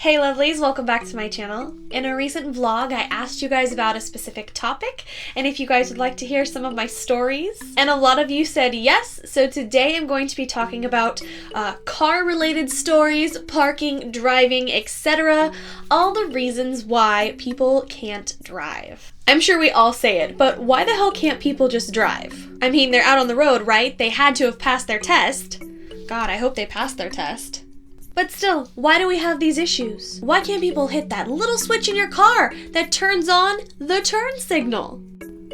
Hey lovelies, welcome back to my channel. In a recent vlog, I asked you guys about a specific topic, and if you guys would like to hear some of my stories. And a lot of you said yes, so today I'm going to be talking about car-related stories, parking, driving, etc. All the reasons why people can't drive. I'm sure we all say it, but why the hell can't people just drive? I mean, they're out on the road, right? They had to have passed their test. God, I hope they passed their test. But still, why do we have these issues? Why can't people hit that little switch in your car that turns on the turn signal?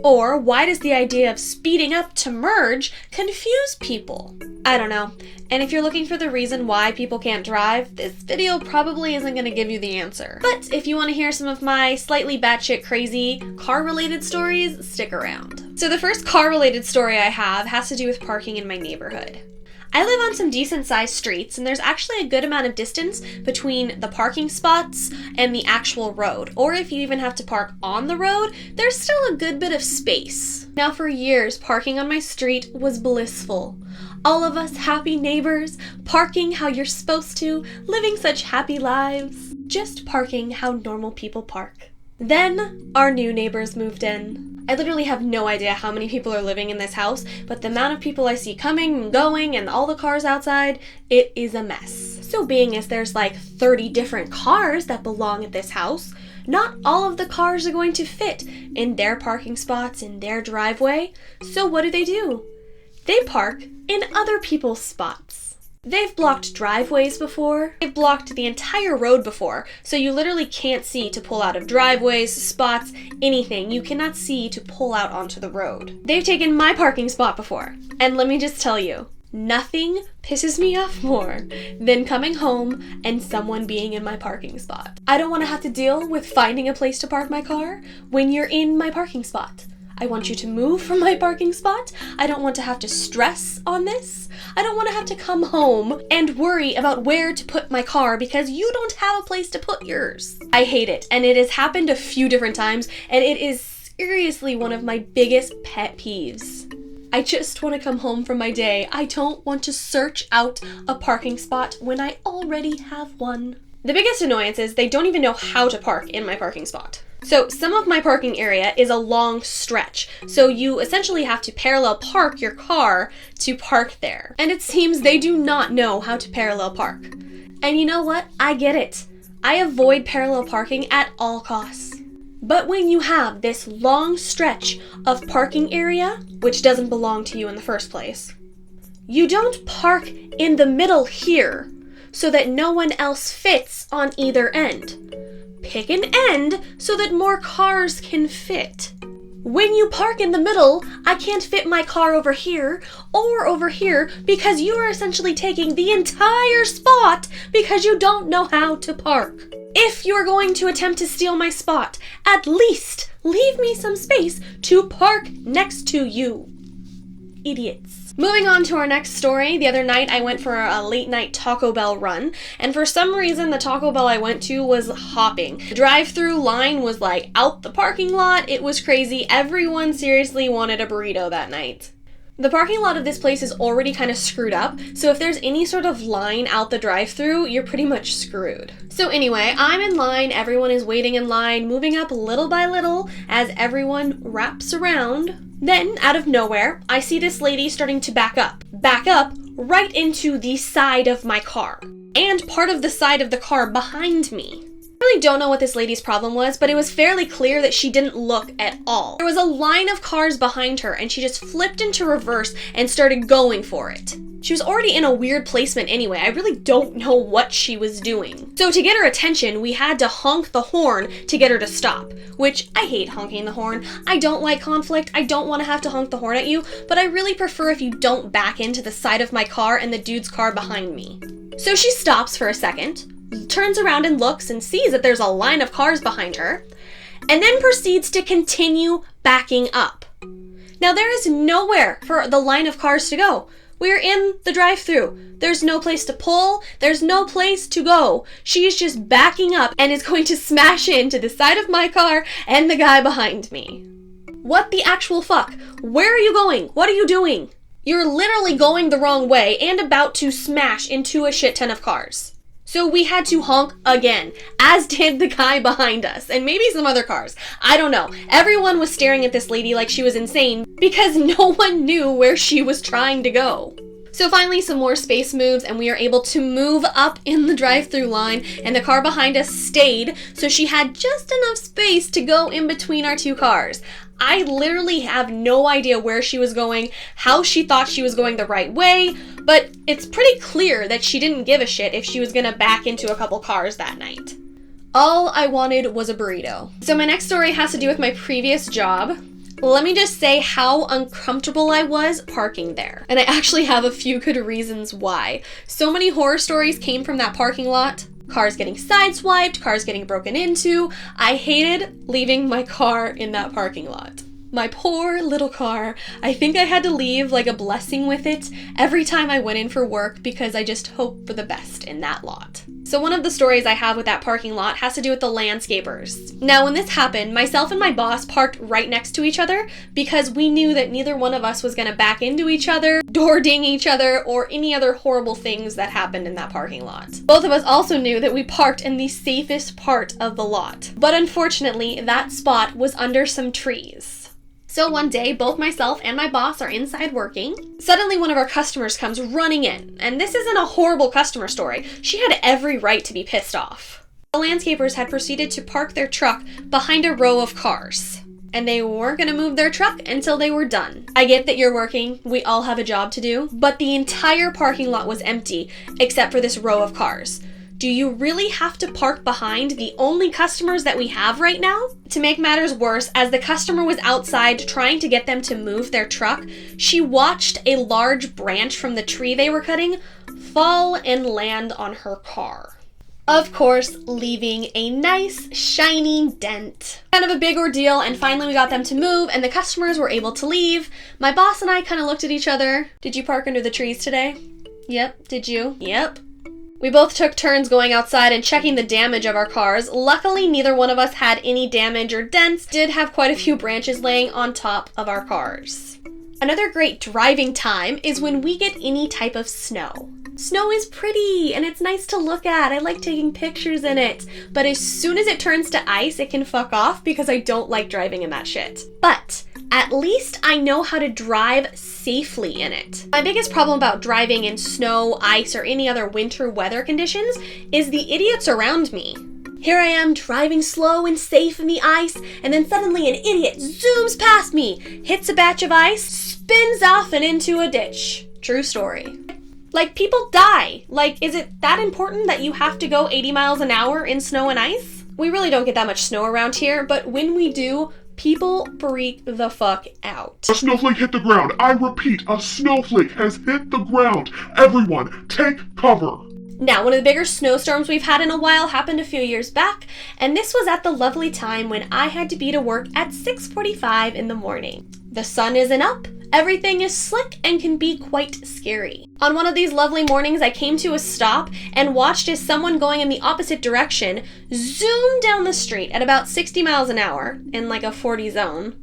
Or why does the idea of speeding up to merge confuse people? I don't know. And if you're looking for the reason why people can't drive, this video probably isn't going to give you the answer. But if you want to hear some of my slightly batshit crazy car-related stories, stick around. So the first car-related story I have has to do with parking in my neighborhood. I live on some decent-sized streets, and there's actually a good amount of distance between the parking spots and the actual road. Or if you even have to park on the road, there's still a good bit of space. Now, for years, parking on my street was blissful. All of us happy neighbors, parking how you're supposed to, living such happy lives. Just parking how normal people park. Then, our new neighbors moved in. I literally have no idea how many people are living in this house, but the amount of people I see coming and going and all the cars outside, it is a mess. So being as there's like 30 different cars that belong at this house, not all of the cars are going to fit in their parking spots in their driveway. So what do? They park in other people's spots. They've blocked driveways before. They've blocked the entire road before, so you literally can't see to pull out of driveways, spots, anything. You cannot see to pull out onto the road. They've taken my parking spot before, and let me just tell you, nothing pisses me off more than coming home and someone being in my parking spot. I don't want to have to deal with finding a place to park my car when you're in my parking spot. I want you to move from my parking spot. I don't want to have to stress on this. I don't want to have to come home and worry about where to put my car because you don't have a place to put yours. I hate it, and it has happened a few different times, and it is seriously one of my biggest pet peeves. I just want to come home from my day. I don't want to search out a parking spot when I already have one. The biggest annoyance is they don't even know how to park in my parking spot. So some of my parking area is a long stretch, so you essentially have to parallel park your car to park there. And it seems they do not know how to parallel park. And you know what? I get it. I avoid parallel parking at all costs. But when you have this long stretch of parking area, which doesn't belong to you in the first place, you don't park in the middle here so that no one else fits on either end. Pick an end so that more cars can fit. When you park in the middle, I can't fit my car over here or over here because you are essentially taking the entire spot because you don't know how to park. If you're going to attempt to steal my spot, at least leave me some space to park next to you. Idiots. Moving on to our next story, the other night I went for a late night Taco Bell run, and for some reason the Taco Bell I went to was hopping. The drive-through line was like out the parking lot. It was crazy. Everyone seriously wanted a burrito that night. The parking lot of this place is already kind of screwed up, so if there's any sort of line out the drive-thru, you're pretty much screwed. So anyway, I'm in line, everyone is waiting in line, moving up little by little as everyone wraps around. Then, out of nowhere, I see this lady starting to back up right into the side of my car, and part of the side of the car behind me. I really don't know what this lady's problem was, but it was fairly clear that she didn't look at all. There was a line of cars behind her, and she just flipped into reverse and started going for it. She was already in a weird placement anyway. I really don't know what she was doing. So to get her attention, we had to honk the horn to get her to stop, which I hate honking the horn. I don't like conflict. I don't want to have to honk the horn at you, but I really prefer if you don't back into the side of my car and the dude's car behind me. So she stops for a second, turns around and looks and sees that there's a line of cars behind her, and then proceeds to continue backing up. Now there is nowhere for the line of cars to go. We're in the drive-thru. There's no place to pull. There's no place to go. She's just backing up and is going to smash into the side of my car and the guy behind me. What the actual fuck? Where are you going? What are you doing? You're literally going the wrong way and about to smash into a shit ton of cars. So we had to honk again, as did the guy behind us, and maybe some other cars. I don't know. Everyone was staring at this lady like she was insane because no one knew where she was trying to go. So finally some more space moves and we are able to move up in the drive-through line, and the car behind us stayed, so she had just enough space to go in between our two cars. I literally have no idea where she was going, how she thought she was going the right way, but it's pretty clear that she didn't give a shit if she was gonna back into a couple cars that night. All I wanted was a burrito. So my next story has to do with my previous job. Let me just say how uncomfortable I was parking there. And I actually have a few good reasons why. So many horror stories came from that parking lot. Cars getting sideswiped, cars getting broken into. I hated leaving my car in that parking lot. My poor little car. I think I had to leave like a blessing with it every time I went in for work because I just hoped for the best in that lot. So one of the stories I have with that parking lot has to do with the landscapers. Now when this happened, myself and my boss parked right next to each other because we knew that neither one of us was gonna back into each other, door ding each other, or any other horrible things that happened in that parking lot. Both of us also knew that we parked in the safest part of the lot. But unfortunately, that spot was under some trees. So one day, both myself and my boss are inside working. Suddenly one of our customers comes running in, and this isn't a horrible customer story. She had every right to be pissed off. The landscapers had proceeded to park their truck behind a row of cars, and they weren't gonna move their truck until they were done. I get that you're working, we all have a job to do, but the entire parking lot was empty except for this row of cars. Do you really have to park behind the only customers that we have right now? To make matters worse, as the customer was outside trying to get them to move their truck, she watched a large branch from the tree they were cutting fall and land on her car. Of course, leaving a nice, shiny dent. Kind of a big ordeal, and finally we got them to move and the customers were able to leave. My boss and I kind of looked at each other. Did you park under the trees today? Yep. Did you? Yep. We both took turns going outside and checking the damage of our cars. Luckily, neither one of us had any damage or dents. Did have quite a few branches laying on top of our cars. Another great driving time is when we get any type of snow. Snow is pretty and it's nice to look at. I like taking pictures in it. But as soon as it turns to ice, it can fuck off because I don't like driving in that shit. But at least I know how to drive safely in it. My biggest problem about driving in snow, ice, or any other winter weather conditions is the idiots around me. Here I am driving slow and safe in the ice, and then suddenly an idiot zooms past me, hits a batch of ice, spins off and into a ditch. True story. Like, people die. Like, is it that important that you have to go 80 miles an hour in snow and ice? We really don't get that much snow around here, but when we do, people freak the fuck out. A snowflake hit the ground. I repeat, a snowflake has hit the ground. Everyone, take cover. Now, one of the bigger snowstorms we've had in a while happened a few years back, and this was at the lovely time when I had to be to work at 6:45 in the morning. The sun isn't up, everything is slick, and can be quite scary. On one of these lovely mornings, I came to a stop and watched as someone going in the opposite direction zoomed down the street at about 60 miles an hour in like a 40 zone,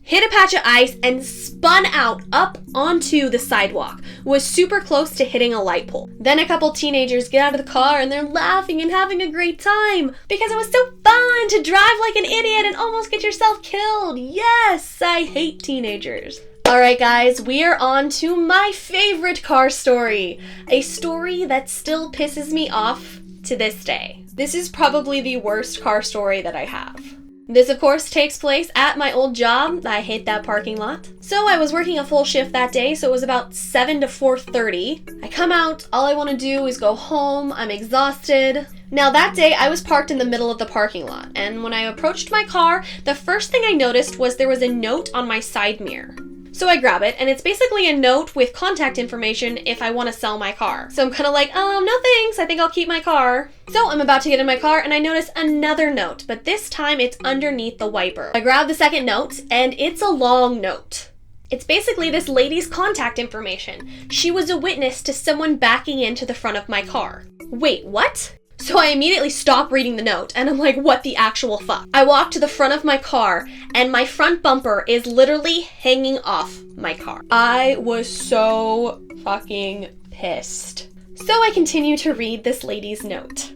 hit a patch of ice, and spun out up onto the sidewalk, was super close to hitting a light pole. Then a couple teenagers get out of the car and they're laughing and having a great time because it was so fun to drive like an idiot and almost get yourself killed. Yes, I hate teenagers. Alright guys, we are on to my favorite car story. A story that still pisses me off to this day. This is probably the worst car story that I have. This, of course, takes place at my old job. I hate that parking lot. So I was working a full shift that day, so it was about 7 to 4:30. I come out, all I want to do is go home. I'm exhausted. Now that day, I was parked in the middle of the parking lot, and when I approached my car, the first thing I noticed was there was a note on my side mirror. So I grab it, and it's basically a note with contact information if I want to sell my car. So I'm kind of like, no thanks, I think I'll keep my car. So I'm about to get in my car, and I notice another note, but this time it's underneath the wiper. I grab the second note, and it's a long note. It's basically this lady's contact information. She was a witness to someone backing into the front of my car. Wait, what? So I immediately stop reading the note, and I'm like, what the actual fuck? I walk to the front of my car, and my front bumper is literally hanging off my car. I was so fucking pissed. So I continue to read this lady's note.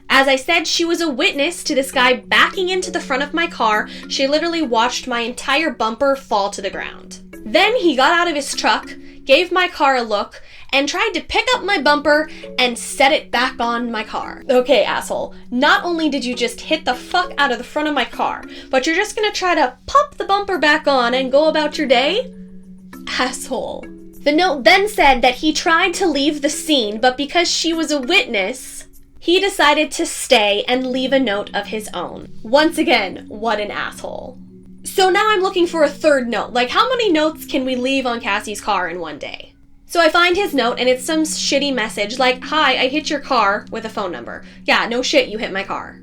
As I said, she was a witness to this guy backing into the front of my car. She literally watched my entire bumper fall to the ground. Then he got out of his truck, gave my car a look, and tried to pick up my bumper and set it back on my car. Okay, asshole, not only did you just hit the fuck out of the front of my car, but you're just gonna try to pop the bumper back on and go about your day? Asshole. The note then said that he tried to leave the scene, but because she was a witness, he decided to stay and leave a note of his own. Once again, what an asshole. So now I'm looking for a third note. Like, how many notes can we leave on Cassie's car in one day? So I find his note, and it's some shitty message like, "Hi, I hit your car," with a phone number. Yeah, no shit, you hit my car.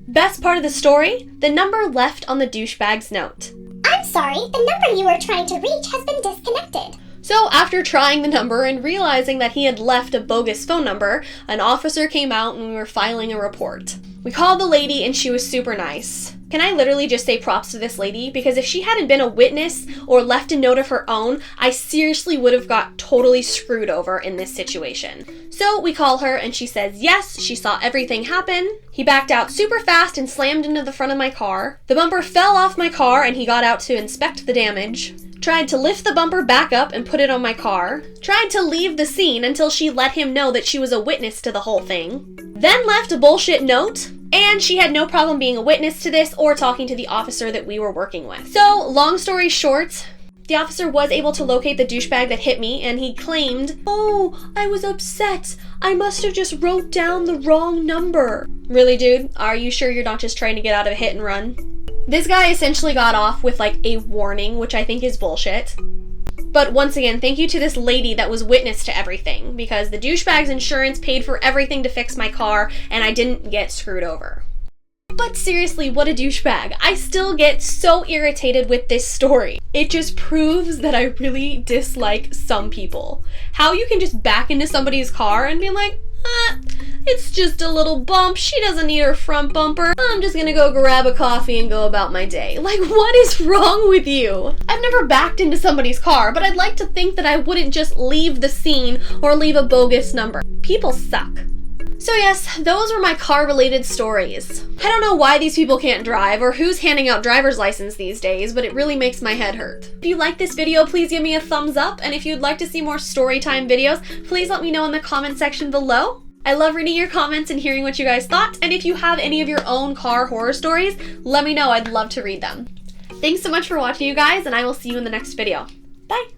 Best part of the story, the number left on the douchebag's note. I'm sorry, the number you were trying to reach has been disconnected. So after trying the number and realizing that he had left a bogus phone number, an officer came out and we were filing a report. We called the lady and she was super nice. Can I literally just say props to this lady? Because if she hadn't been a witness or left a note of her own, I seriously would have got totally screwed over in this situation. So we call her and she says yes, she saw everything happen. He backed out super fast and slammed into the front of my car. The bumper fell off my car and he got out to inspect the damage. Tried to lift the bumper back up and put it on my car. Tried to leave the scene until she let him know that she was a witness to the whole thing. Then left a bullshit note. And she had no problem being a witness to this or talking to the officer that we were working with. So, long story short, the officer was able to locate the douchebag that hit me, and he claimed, "Oh, I was upset. I must have just wrote down the wrong number." Really, dude? Are you sure you're not just trying to get out of a hit and run? This guy essentially got off with like a warning, which I think is bullshit. But once again, thank you to this lady that was witness to everything, because the douchebag's insurance paid for everything to fix my car, and I didn't get screwed over. But seriously, what a douchebag. I still get so irritated with this story. It just proves that I really dislike some people. How you can just back into somebody's car and be like, it's just a little bump. She doesn't need her front bumper. I'm just gonna go grab a coffee and go about my day. Like, what is wrong with you? I've never backed into somebody's car, but I'd like to think that I wouldn't just leave the scene or leave a bogus number. People suck. So yes, those were my car-related stories. I don't know why these people can't drive or who's handing out driver's license these days, but it really makes my head hurt. If you like this video, please give me a thumbs up, and if you'd like to see more storytime videos, please let me know in the comment section below. I love reading your comments and hearing what you guys thought, and if you have any of your own car horror stories, let me know. I'd love to read them. Thanks so much for watching, you guys, and I will see you in the next video. Bye!